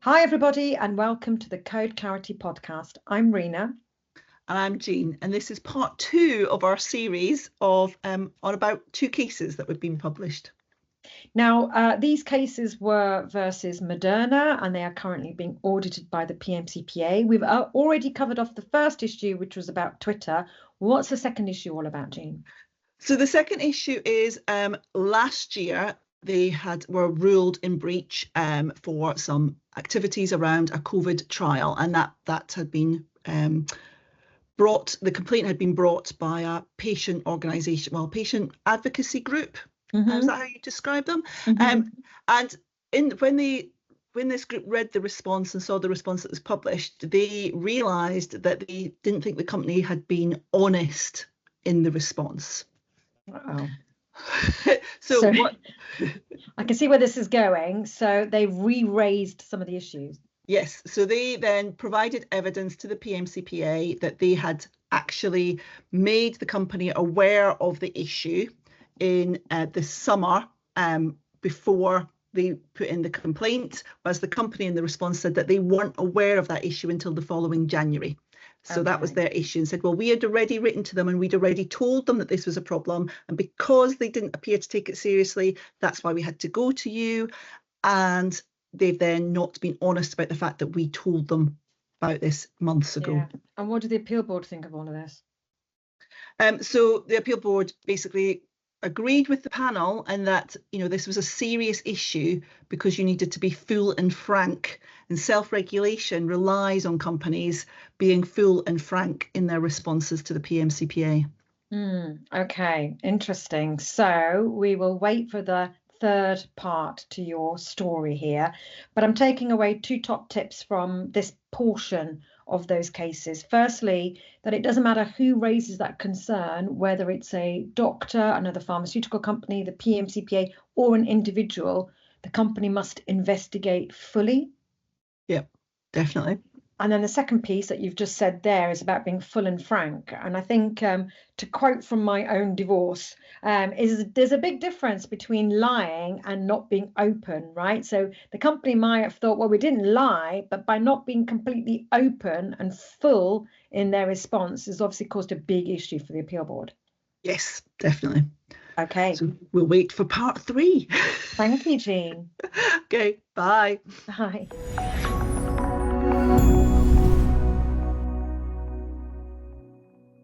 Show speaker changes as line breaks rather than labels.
Hi, everybody, and welcome to the Code Clarity podcast. I'm Rena.
And I'm Jean, and this is part 2 of our series of on about 2 cases that have been published.
Now, these cases were versus Moderna, and they are currently being audited by the PMCPA. We've already covered off the first issue, which was about Twitter. What's the second issue all about, Jean?
So the second issue is last year they were ruled in breach for some activities around a COVID trial, and that had been the complaint had been brought by a patient organisation, patient advocacy group.
Mm-hmm.
Is that how you describe them?
Mm-hmm.
And when this group read the response and saw the response that was published, they realised that they didn't think the company had been honest in the response.
Uh-oh.
So what?
I can see where this is going. So they re-raised some of the issues.
Yes, so they then provided evidence to the PMCPA that they had actually made the company aware of the issue in the summer before they put in the complaint, whereas the company in the response said that they weren't aware of that issue until the following January. So that was their issue, and said, well, we had already written to them and we'd already told them that this was a problem, and because they didn't appear to take it seriously, that's why we had to go to you. And they've then not been honest about the fact that we told them about this months ago.
Yeah. And what did the appeal board think of all of this?
So the appeal board basically agreed with the panel, and that this was a serious issue because you needed to be full and frank, and self-regulation relies on companies being full and frank in their responses to the PMCPA.
Okay, interesting. So we will wait for the third part to your story here, but I'm taking away 2 top tips from this portion of those cases. Firstly, that it doesn't matter who raises that concern, whether it's a doctor, another pharmaceutical company, the PMCPA, or an individual, the company must investigate fully.
Yep, definitely.
And then the second piece that you've just said there is about being full and frank. And I think, to quote from my own divorce, is there's a big difference between lying and not being open, right? So the company might have thought, well, we didn't lie, but by not being completely open and full in their response has obviously caused a big issue for the appeal board.
Yes, definitely.
Okay.
So we'll wait for part 3.
Thank you, Jean.
Okay, bye.
Bye.